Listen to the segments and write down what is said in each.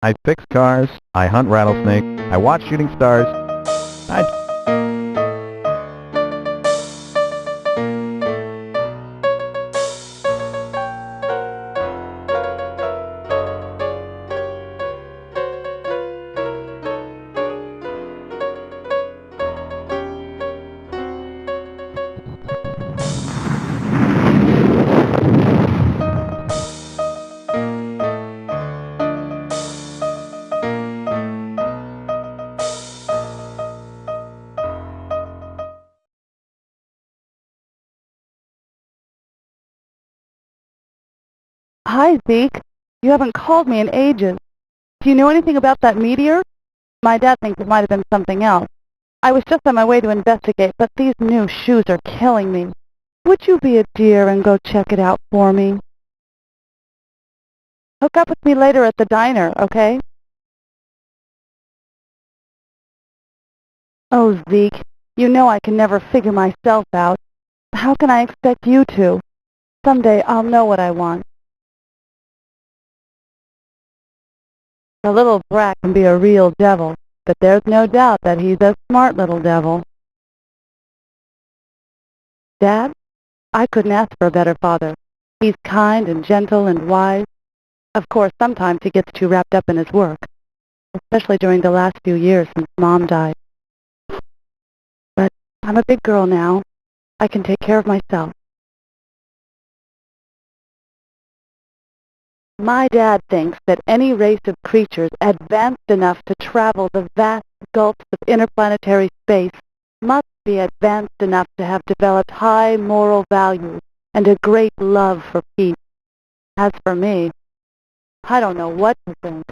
I fix cars, I hunt rattlesnakes, I watch shooting stars, I... Hi, Zeke. You haven't called me in ages. Do you know anything about that meteor? My dad thinks it might have been something else. I was just on my way to investigate, but these new shoes are killing me. Would you be a dear and go check it out for me? Hook up with me later at the diner, okay? Oh, Zeke, you know I can never figure myself out. How can I expect you to? Someday I'll know what I want. The little brat can be a real devil, but there's no doubt that he's a smart little devil. Dad? I couldn't ask for a better father. He's kind and gentle and wise. Of course, sometimes he gets too wrapped up in his work, especially during the last few years since Mom died. But I'm a big girl now. I can take care of myself. My dad thinks that any race of creatures advanced enough to travel the vast gulfs of interplanetary space must be advanced enough to have developed high moral values and a great love for peace. As for me, I don't know what to think.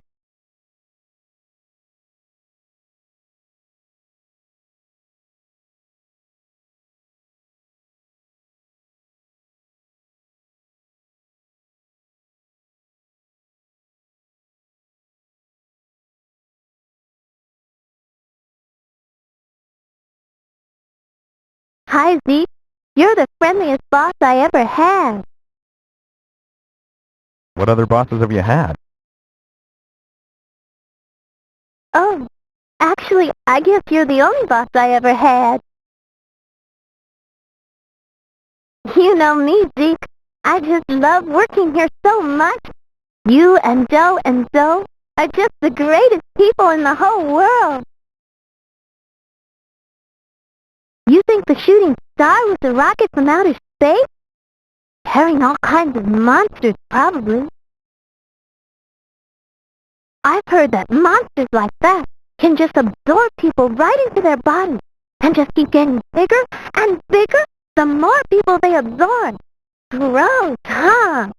Hi, Zeke. You're the friendliest boss I ever had. What other bosses have you had? Oh, actually, I guess you're the only boss I ever had. You know me, Zeke. I just love working here so much. You and Joe are just the greatest people in the whole world. You think the shooting star was a rocket from outer space? Carrying all kinds of monsters, probably. I've heard that monsters like that can just absorb people right into their bodies and just keep getting bigger and bigger the more people they absorb. Gross, huh?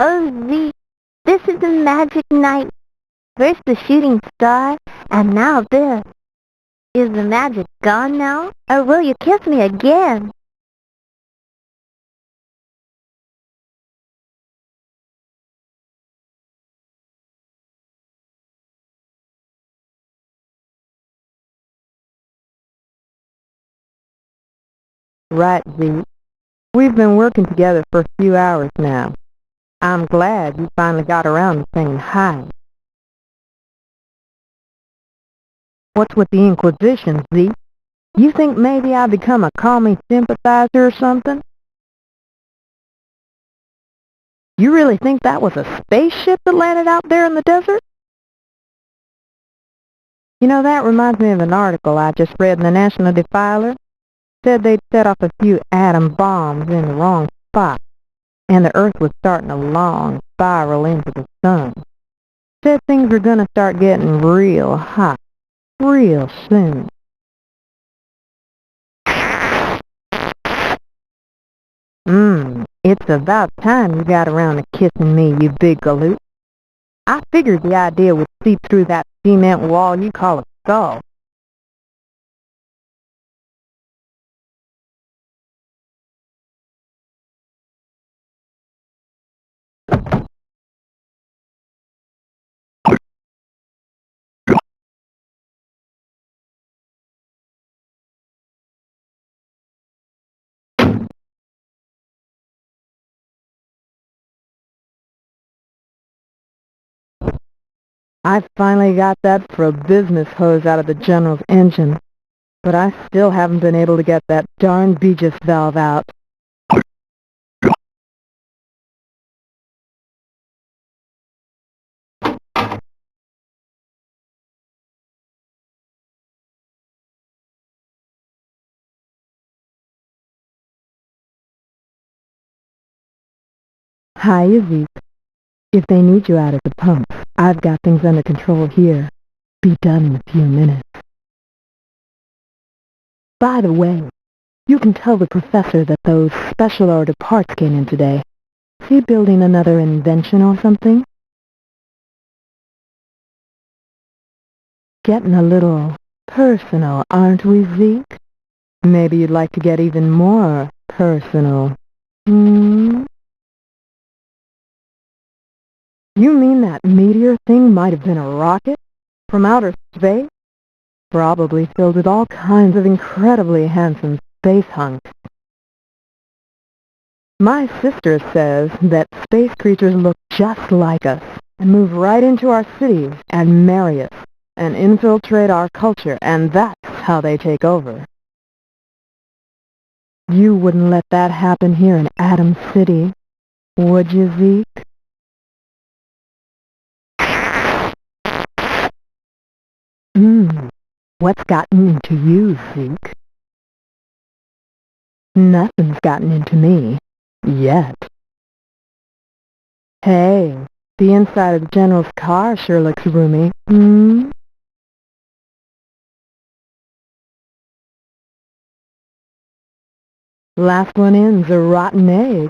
Oh, Zeke, this is a magic night. First the shooting star, and now this. Is the magic gone now, or will you kiss me again? Right, Zeke. We've been working together for a few hours now. I'm glad you finally got around to saying hi. What's with the Inquisition, Zeke? You think maybe I become a call-me sympathizer or something? You really think that was a spaceship that landed out there in the desert? You know, that reminds me of an article I just read in the National Defiler. Said they'd set off a few atom bombs in the wrong spot, and the Earth was starting a long spiral into the sun. Said things were gonna start getting real hot, real soon. It's about time you got around to kissing me, you big galoot. I figured the idea would seep through that cement wall you call a skull. I finally got that pro-business hose out of the General's engine, but I still haven't been able to get that darn Beegis valve out. Hi, Zeke. If they need you out at the pumps, I've got things under control here. Be done in a few minutes. By the way, you can tell the professor that those special order parts came in today. Is he building another invention or something? Getting a little personal, aren't we, Zeke? Maybe you'd like to get even more personal. Hmm? You mean that meteor thing might have been a rocket? From outer space? Probably filled with all kinds of incredibly handsome space hunks. My sister says that space creatures look just like us and move right into our cities and marry us and infiltrate our culture, and that's how they take over. You wouldn't let that happen here in Atom City, would you, Zeke? What's gotten into you, Zeke? Nothing's gotten into me. Yet. Hey, the inside of the General's car sure looks roomy. Last one in's a rotten egg.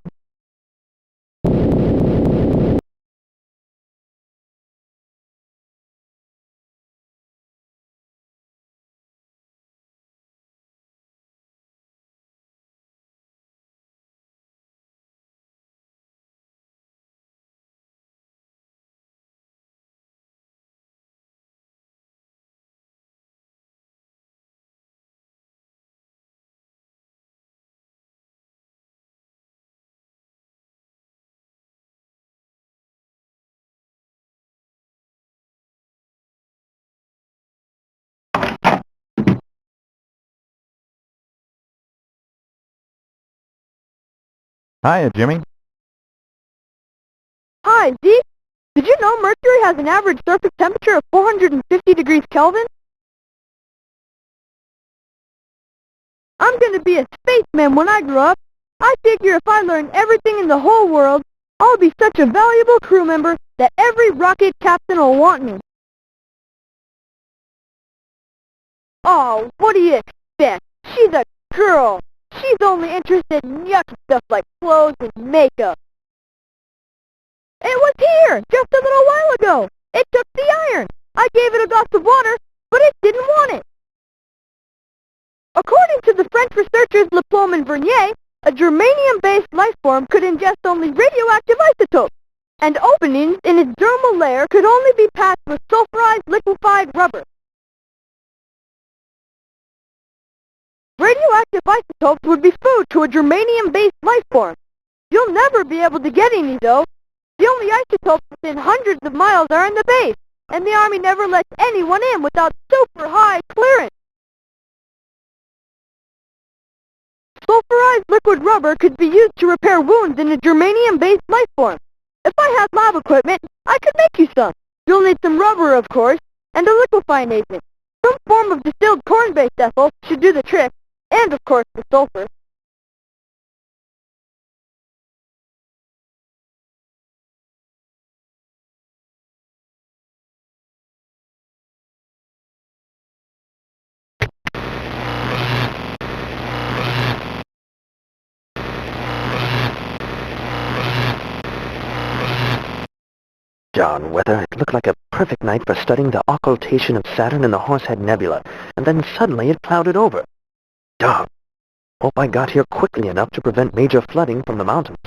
Hiya, Jimmy. Hi, Zeke. Did you know Mercury has an average surface temperature of 450 degrees Kelvin? I'm going to be a spaceman when I grow up. I figure if I learn everything in the whole world, I'll be such a valuable crew member that every rocket captain will want me. Oh, what do you expect? She's a girl. She's only interested in yucky stuff like clothes and makeup. It was here, just a little while ago. It took the iron. I gave it a glass of water, but it didn't want it. According to the French researchers Laplome and Vernier, a germanium-based life form could ingest only radioactive isotopes, and openings in its dermal layer could only be patched with sulfurized liquefied rubber. Radioactive isotopes would be food to a germanium-based life form. You'll never be able to get any, though. The only isotopes within hundreds of miles are in the base, and the Army never lets anyone in without super high clearance. Sulfurized liquid rubber could be used to repair wounds in a germanium-based life form. If I had lab equipment, I could make you some. You'll need some rubber, of course, and a liquefying agent. Some form of distilled corn-based ethyl should do the trick, and of course the sulfur. Darn weather. It looked like a perfect night for studying the occultation of Saturn and the Horsehead Nebula, and then suddenly it clouded over. Darn. Hope I got here quickly enough to prevent major flooding from the mountains.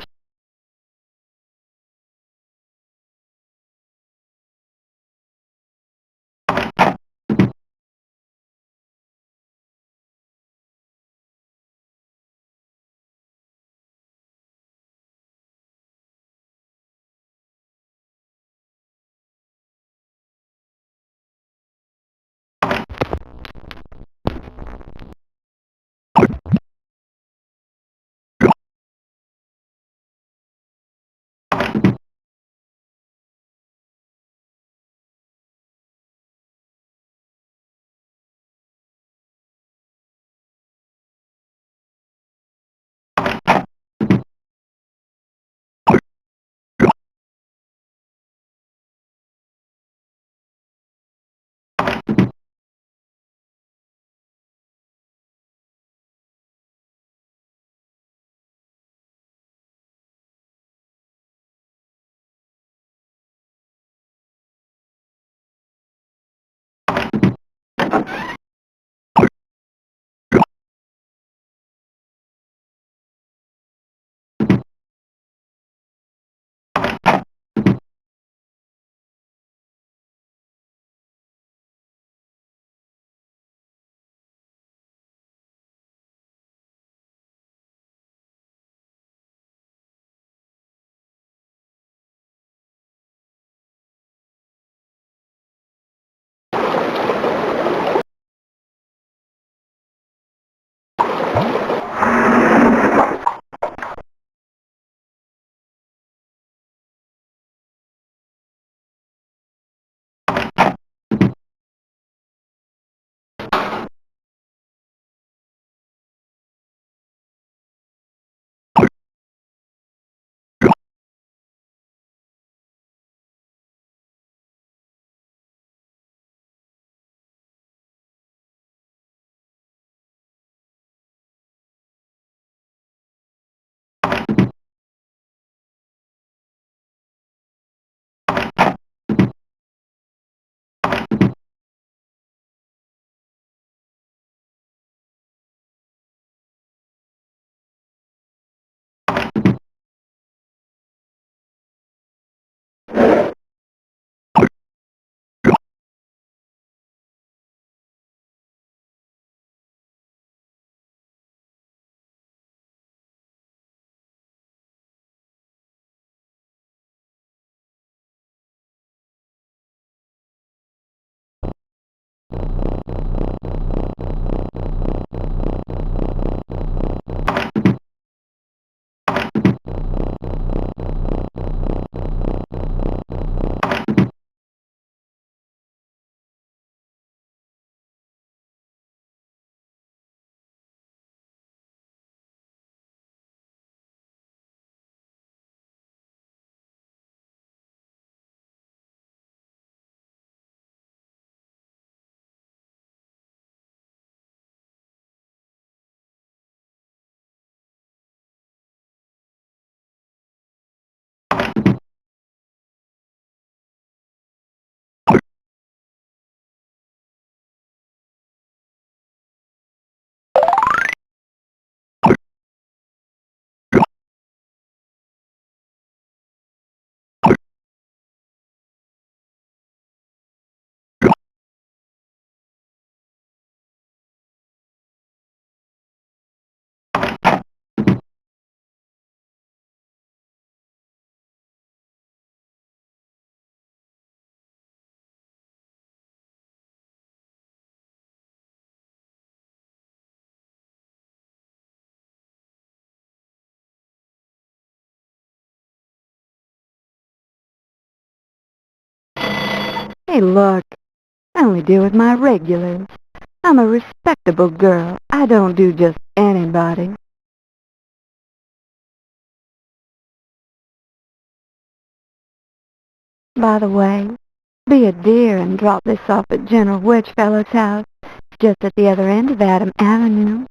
Hey, look, I only deal with my regulars. I'm a respectable girl. I don't do just anybody. By the way, be a dear and drop this off at General Wedgefellow's house, just at the other end of Adam Avenue.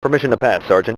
Permission to pass, Sergeant.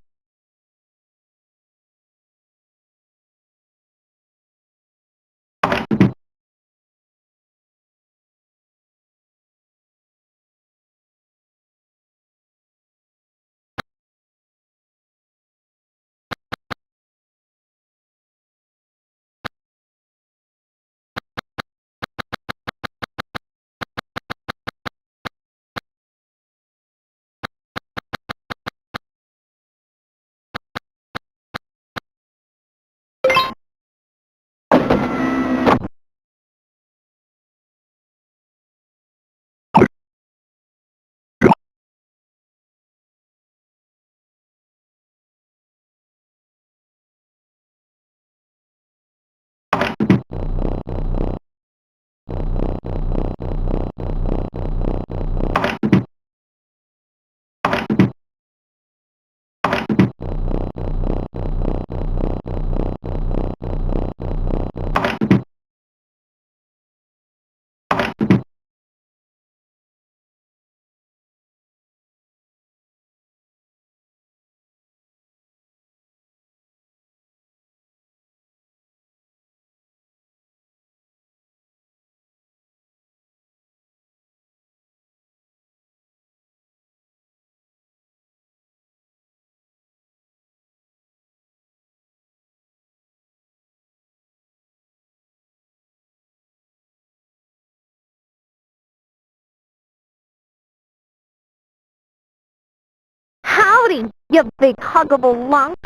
Howdy, you big huggable lunk.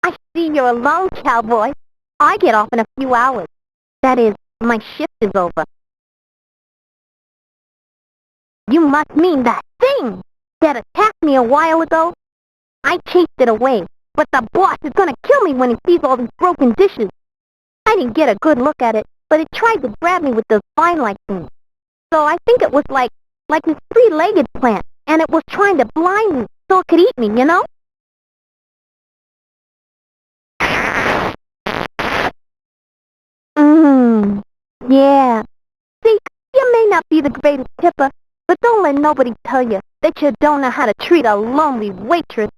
I see you're alone, cowboy. I get off in a few hours. That is, my shift is over. You must mean that thing that attacked me a while ago. I chased it away, but the boss is gonna kill me when he sees all these broken dishes. I didn't get a good look at it, but it tried to grab me with those vine-like things. So I think it was like this three-legged plant, and it was trying to blind me so it could eat me, you know? Yeah. See, you may not be the greatest tipper, but don't let nobody tell you that you don't know how to treat a lonely waitress.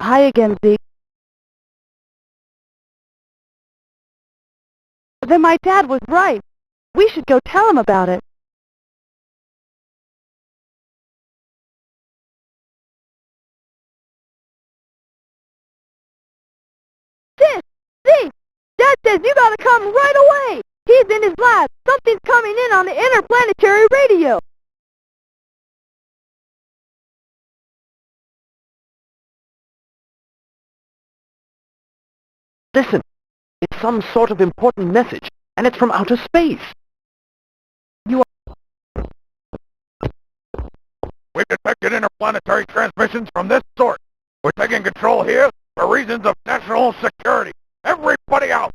Hi again, Zeke. Then my dad was right. We should go tell him about it. Sis! Zeke! Dad says you gotta come right away! He's in his lab! Something's coming in on the interplanetary radio! Listen, it's some sort of important message, and it's from outer space. We detected interplanetary transmissions from this source. We're taking control here for reasons of national security. Everybody out!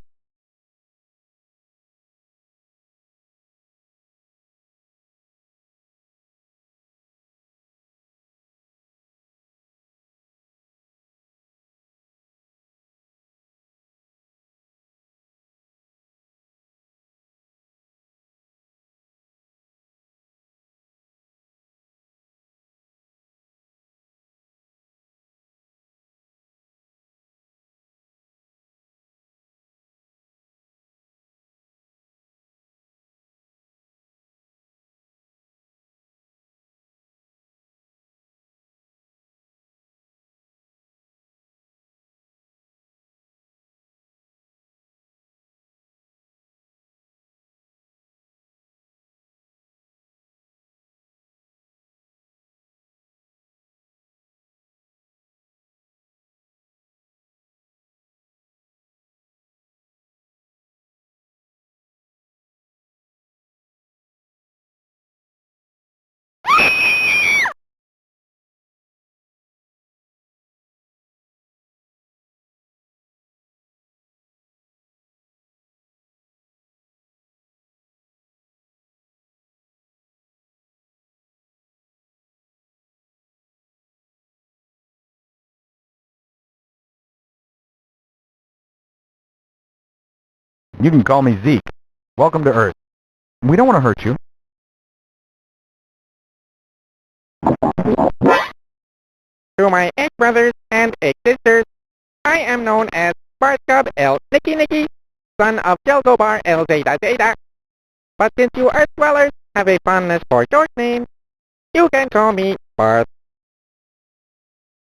You can call me Zeke. Welcome to Earth. We don't want to hurt you. To my 8 brothers and 8 sisters, I am known as Barth El Nicky, son of Jelgobar El Zeta Zeta. But since you Earth dwellers have a fondness for short names, you can call me Barth.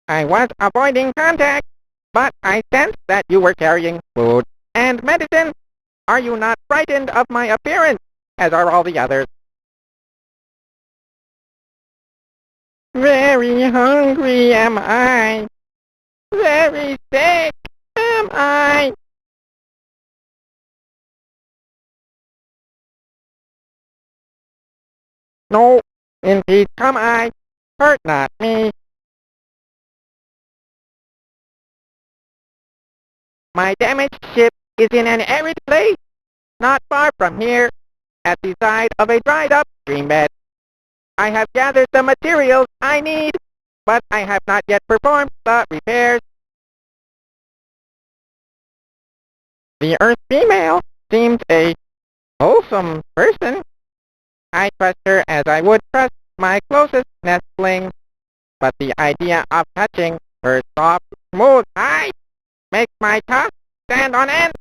I was avoiding contact, but I sensed that you were carrying food and medicine. Are you not frightened of my appearance, as are all the others? Very hungry am I. Very sick am I. No, indeed come I. Hurt not me. My damaged ship is in an arid place, not far from here, at the side of a dried-up streambed. I have gathered the materials I need, but I have not yet performed the repairs. The Earth female seems a wholesome person. I trust her as I would trust my closest nestling, but the idea of touching her soft, smooth hide makes my tusks stand on end.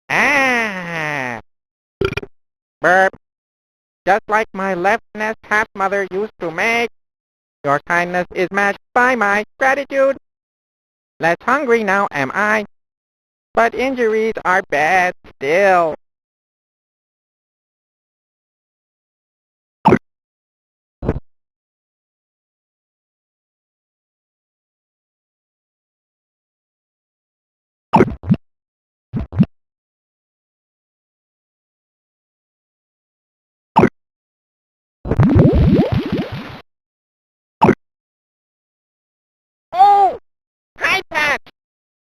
Ah! Burp. Just like my left nest half-mother used to make. Your kindness is matched by my gratitude. Less hungry now am I, but injuries are bad still. Oh! High patch!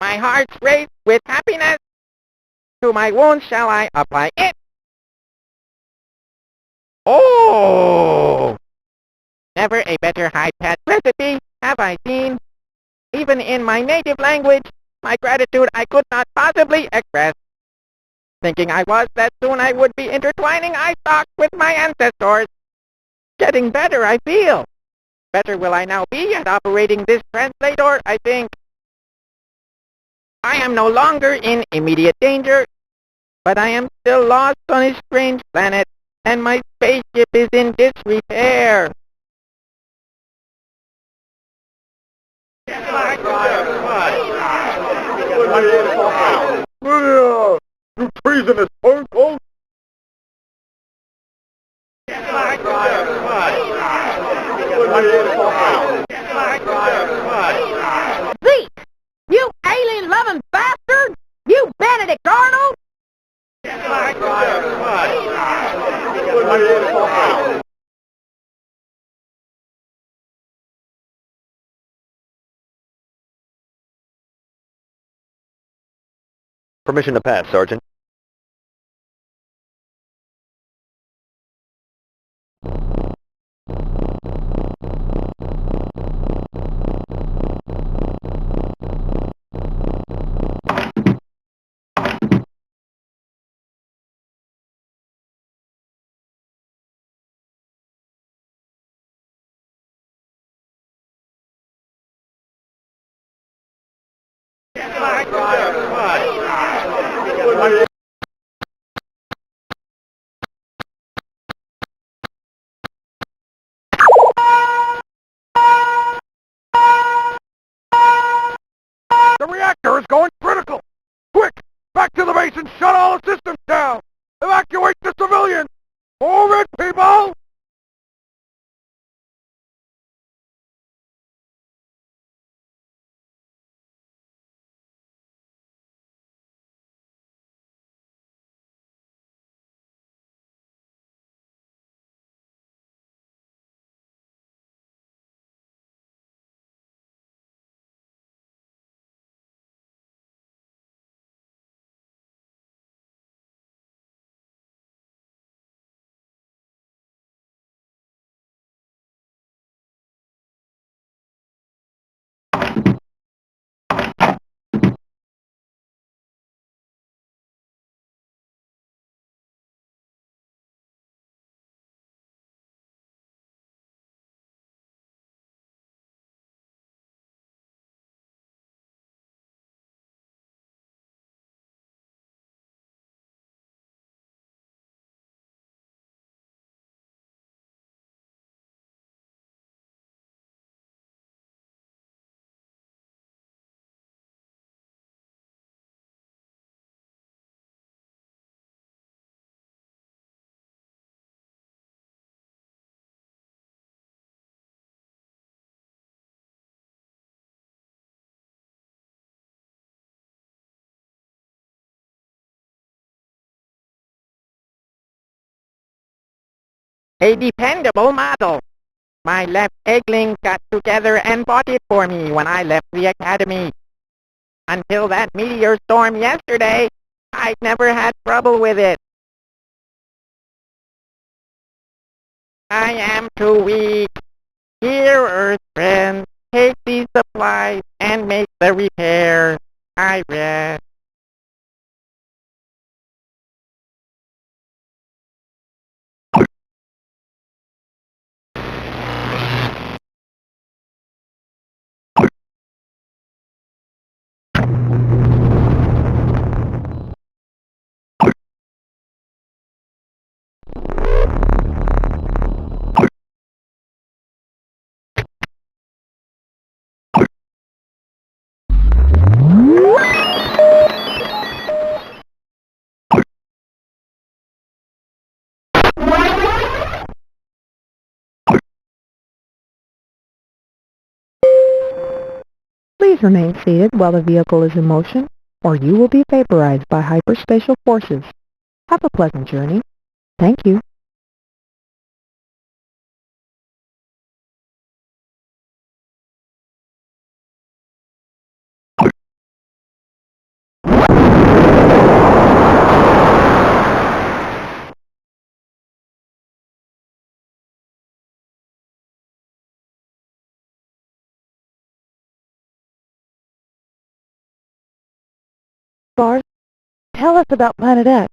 My heart's raised with happiness. To my wound shall I apply it? Oh! Never a better high patch recipe have I seen. Even in my native language, my gratitude I could not possibly express. Thinking I was that soon I would be intertwining eye stalks with my ancestors. Getting better, I feel. Better will I now be at operating this translator, I think. I am no longer in immediate danger, but I am still lost on a strange planet, and my spaceship is in disrepair. Lydia! You treasonous uncle! Zeke! You alien-loving bastard! You Benedict Arnold! Permission to pass, Sergeant. A dependable model. My left egglings got together and bought it for me when I left the academy. Until that meteor storm yesterday, I'd never had trouble with it. I am too weak. Here, Earth friends, take these supplies and make the repairs. I rest. Please remain seated while the vehicle is in motion, or you will be vaporized by hyperspatial forces. Have a pleasant journey. Thank you. Barth, tell us about Planet X.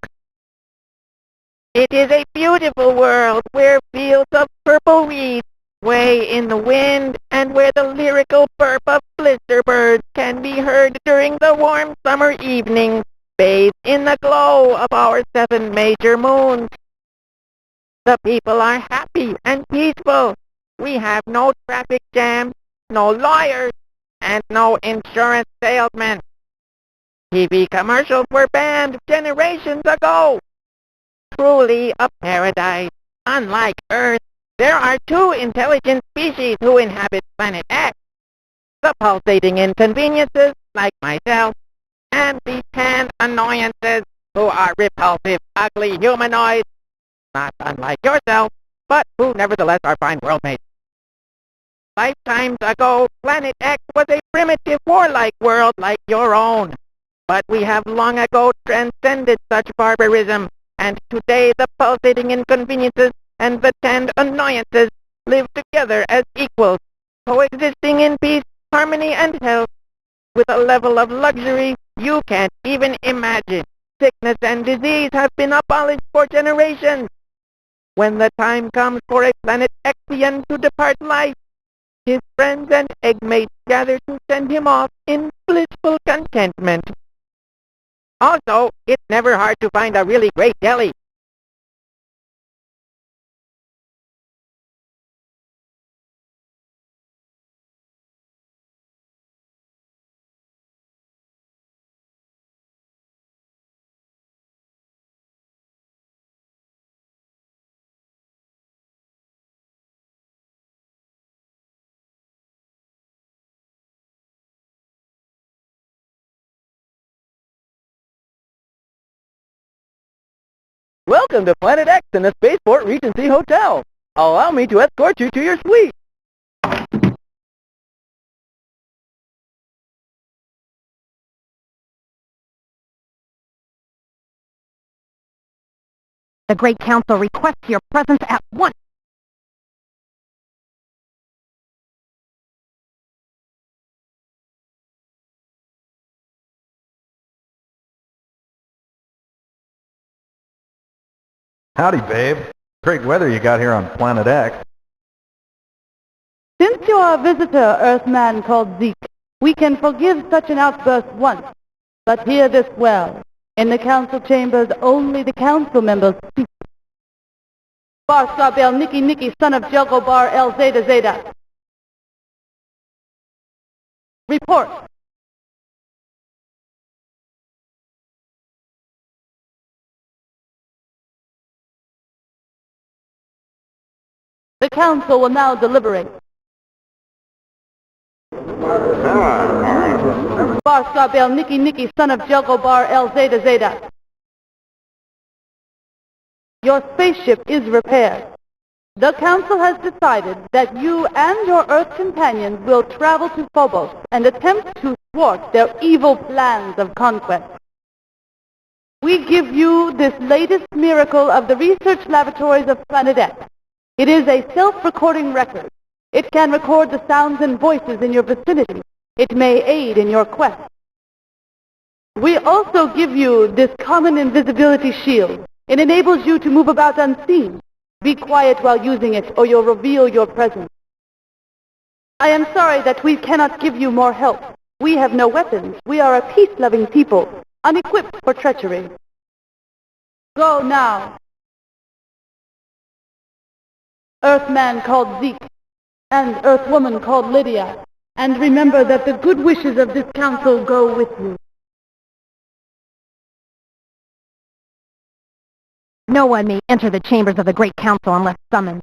It is a beautiful world where fields of purple weeds sway in the wind and where the lyrical burp of blister birds can be heard during the warm summer evenings, bathed in the glow of our 7 major moons. The people are happy and peaceful. We have no traffic jams, no lawyers, and no insurance salesmen. TV commercials were banned generations ago. Truly a paradise. Unlike Earth, there are 2 intelligent species who inhabit Planet X. The pulsating inconveniences, like myself, and the 10 annoyances, who are repulsive, ugly humanoids, not unlike yourself, but who nevertheless are fine worldmates. Lifetimes ago, Planet X was a primitive, warlike world like your own. But we have long ago transcended such barbarism, and today the pulsating inconveniences and the 10 annoyances live together as equals, coexisting in peace, harmony, and health, with a level of luxury you can't even imagine. Sickness and disease have been abolished for generations. When the time comes for a Planet Xian to depart life, his friends and eggmates gather to send him off in blissful contentment. Also, it's never hard to find a really great deli. Welcome to Planet X in the Spaceport Regency Hotel. Allow me to escort you to your suite. The Great Council requests your presence at once. Howdy, babe. Great weather you got here on Planet X. Since you are a visitor, Earthman called Zeke, we can forgive such an outburst once. But hear this well. In the council chambers, only the council members speak. Barth Sarbel Niki, son of Jelgo Bar El Zeta. Report. The council will now deliberate. Barth Sarbel Niki, son of Jelgo Bar El Zeta. Your spaceship is repaired. The Council has decided that you and your Earth companions will travel to Phobos and attempt to thwart their evil plans of conquest. We give you this latest miracle of the research laboratories of Planet X. It is a self-recording record. It can record the sounds and voices in your vicinity. It may aid in your quest. We also give you this common invisibility shield. It enables you to move about unseen. Be quiet while using it, or you'll reveal your presence. I am sorry that we cannot give you more help. We have no weapons. We are a peace-loving people, unequipped for treachery. Go now. Earthman called Zeke, and Earthwoman called Lydia. And remember that the good wishes of this council go with you. No one may enter the chambers of the Great Council unless summoned.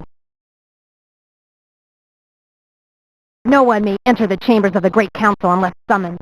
No one may enter the chambers of the Great Council unless summoned.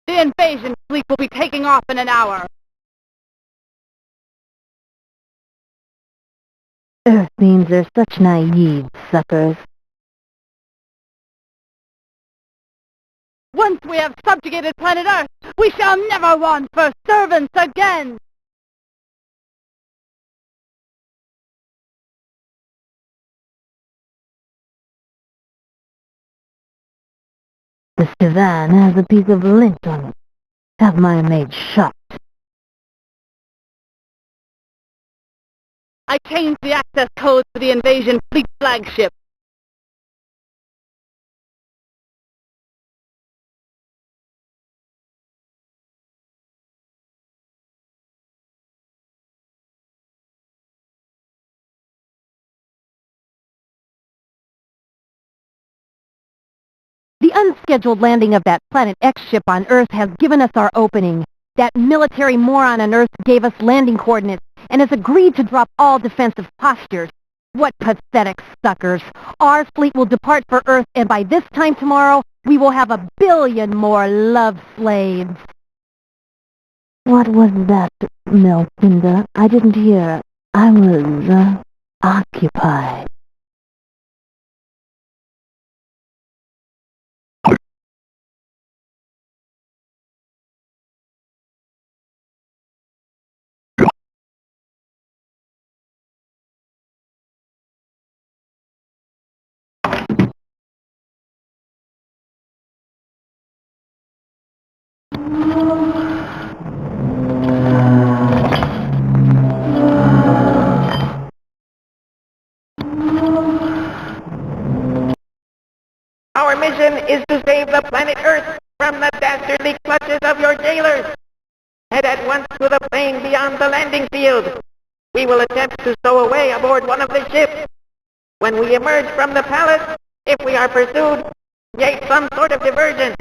The invasion fleet will be taking off in an hour. Earth beings are such naive suckers. Once we have subjugated planet Earth, we shall never want for servants again! This divan has a piece of lint on it. Have my maid shot. I changed the access codes for the invasion fleet flagship. The unscheduled landing of that Planet X ship on Earth has given us our opening. That military moron on Earth gave us landing coordinates and has agreed to drop all defensive postures. What pathetic suckers. Our fleet will depart for Earth, and by this time tomorrow, we will have 1 billion more love slaves. What was that, Melkinda? I didn't hear. I was, occupied. Our mission is to save the planet Earth from the dastardly clutches of your jailers. Head at once to the plane beyond the landing field. We will attempt to stow away aboard one of the ships. When we emerge from the palace, if we are pursued, create some sort of diversion.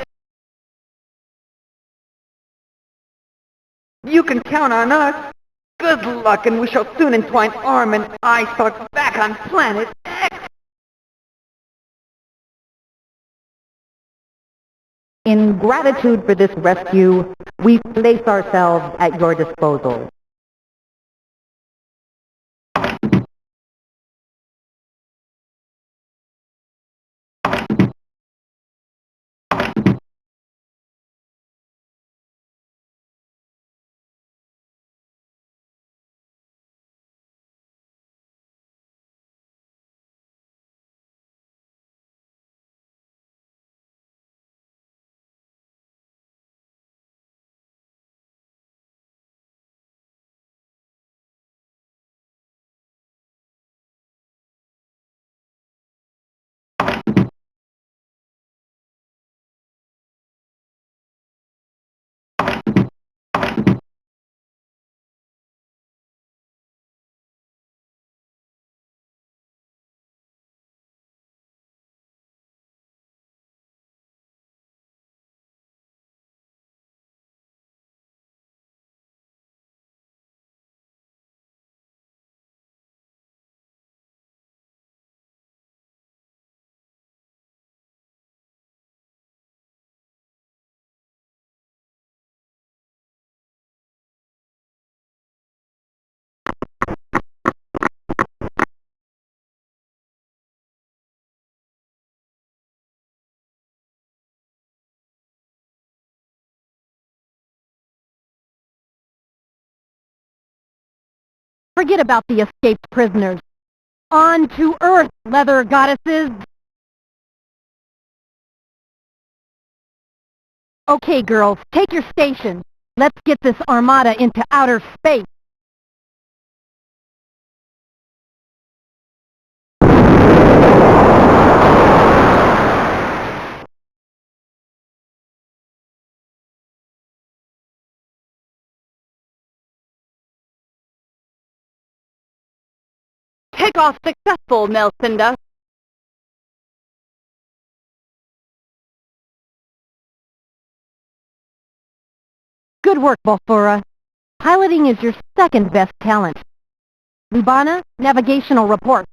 You can count on us. Good luck, and we shall soon entwine arm and eye stalks back on planet X. In gratitude for this rescue, we place ourselves at your disposal. Forget about the escaped prisoners. On to Earth, leather goddesses! Okay, girls, take your station. Let's get this armada into outer space. Takeoff successful, Melcinda. Good work, Balfura. Piloting is your second best talent. Lubana, navigational report.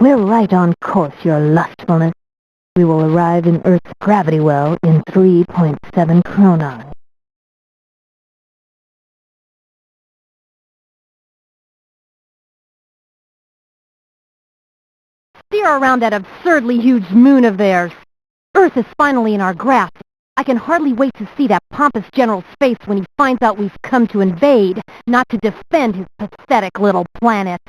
We're right on course, your lustfulness. We will arrive in Earth's gravity well in 3.7 chronon. Steer around that absurdly huge moon of theirs. Earth is finally in our grasp. I can hardly wait to see that pompous general's face when he finds out we've come to invade, not to defend his pathetic little planet.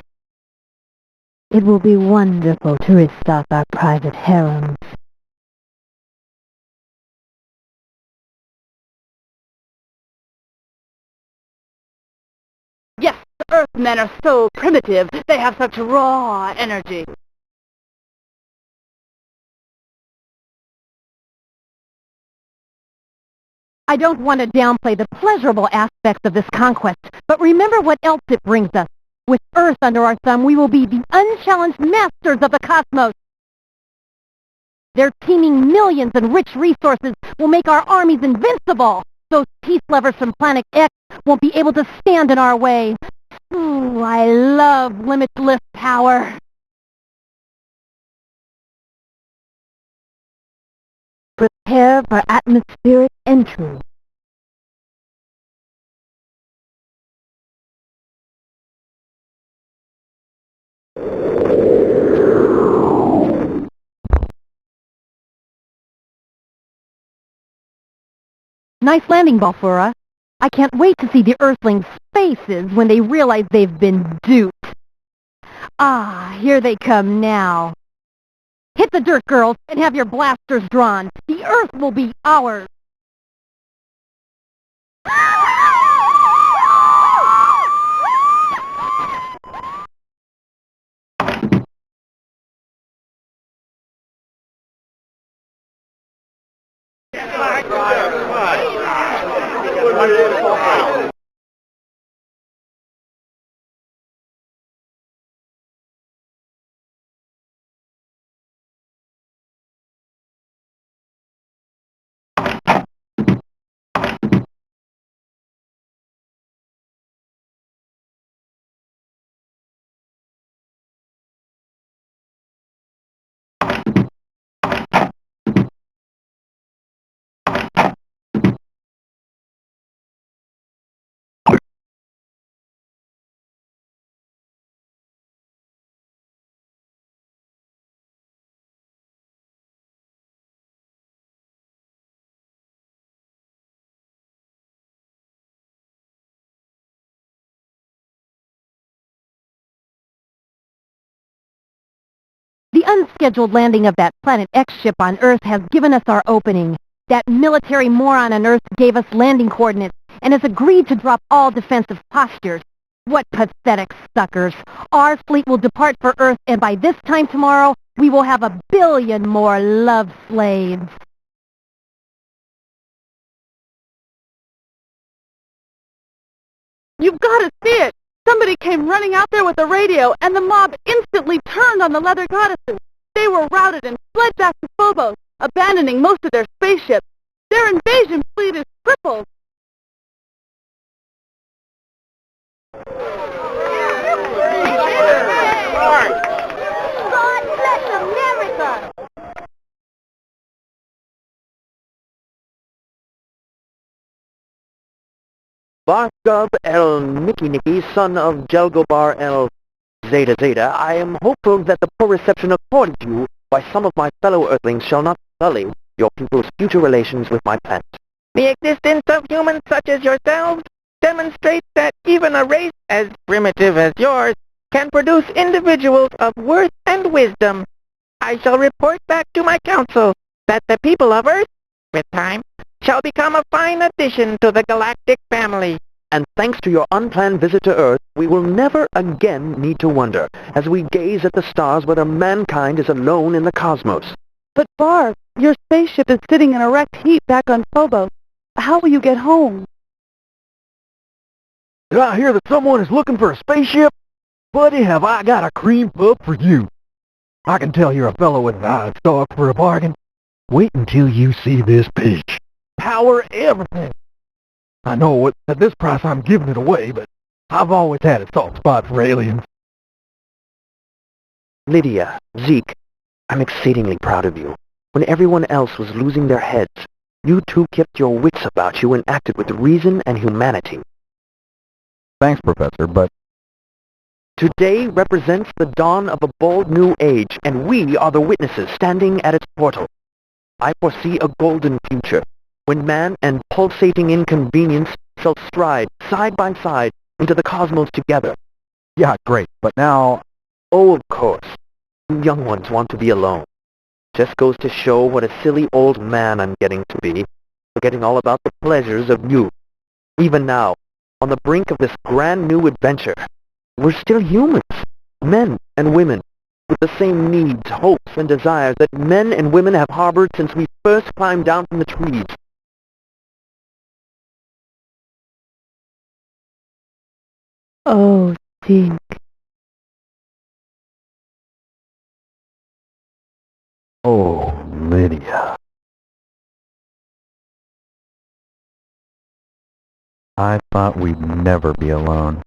It will be wonderful to restock our private harems. Yes, Earthmen are so primitive. They have such raw energy. I don't want to downplay the pleasurable aspects of this conquest, but remember what else it brings us. With Earth under our thumb, we will be the unchallenged masters of the cosmos. Their teeming millions and rich resources will make our armies invincible. Those peace lovers from Planet X won't be able to stand in our way. Ooh, I love limitless power. Prepare for atmospheric entry. Nice landing, Balfura. I can't wait to see the Earthlings' faces when they realize they've been duped. Ah, here they come now. Hit the dirt, girls, and have your blasters drawn. The Earth will be ours. The unscheduled landing of that Planet X ship on Earth has given us our opening. That military moron on Earth gave us landing coordinates and has agreed to drop all defensive postures. What pathetic suckers. Our fleet will depart for Earth, and by this time tomorrow, we will have 1 billion more love slaves. You've got to see it! Somebody came running out there with a radio, and the mob instantly turned on the leather goddesses. They were routed and fled back to Phobos, abandoning most of their spaceships. Their invasion fleet is crippled. God bless America! Barth el Nicky Nicky, son of Jelgobar el Zeta Zeta, I am hopeful that the poor reception accorded to you by some of my fellow Earthlings shall not sully your people's future relations with my planet. The existence of humans such as yourselves demonstrates that even a race as primitive as yours can produce individuals of worth and wisdom. I shall report back to my council that the people of Earth, with time, shall become a fine addition to the galactic family. And thanks to your unplanned visit to Earth, we will never again need to wonder, as we gaze at the stars, whether mankind is alone in the cosmos. But Barth, your spaceship is sitting in a wrecked heap back on Phobos. How will you get home? Did I hear that someone is looking for a spaceship? Buddy, have I got a cream puff for you. I can tell you're a fellow with an eye stalk for a bargain. Wait until you see this peach. Power everything. I know at this price I'm giving it away, but I've always had a soft spot for aliens. Lydia, Zeke, I'm exceedingly proud of you. When everyone else was losing their heads, you two kept your wits about you and acted with reason and humanity. Thanks, Professor, but... Today represents the dawn of a bold new age, and we are the witnesses standing at its portal. I foresee a golden future, when man and pulsating inconvenience shall stride side by side into the cosmos together. Yeah, great, but now... Oh, of course. You young ones want to be alone. Just goes to show what a silly old man I'm getting to be, forgetting all about the pleasures of youth. Even now, on the brink of this grand new adventure, we're still humans, men and women, with the same needs, hopes, and desires that men and women have harbored since we first climbed down from the trees. Oh, Zeke. Oh, Lydia. I thought we'd never be alone.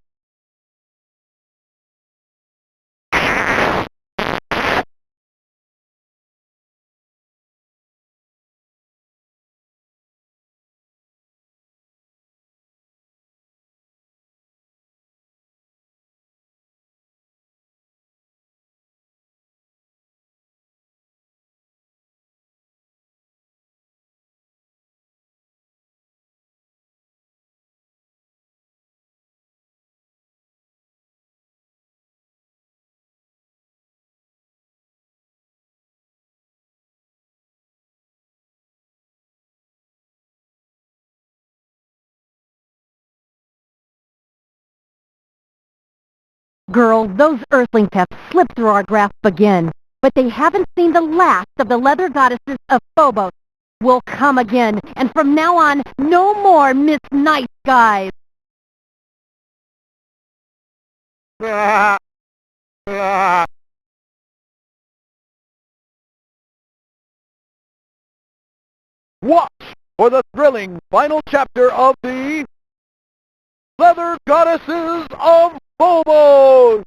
Girls, those Earthlings have slipped through our grasp again, but they haven't seen the last of the leather goddesses of Phobos. We'll come again, and from now on, no more Miss Nice Guys. Watch for the thrilling final chapter of the Leather Goddesses of Phobos!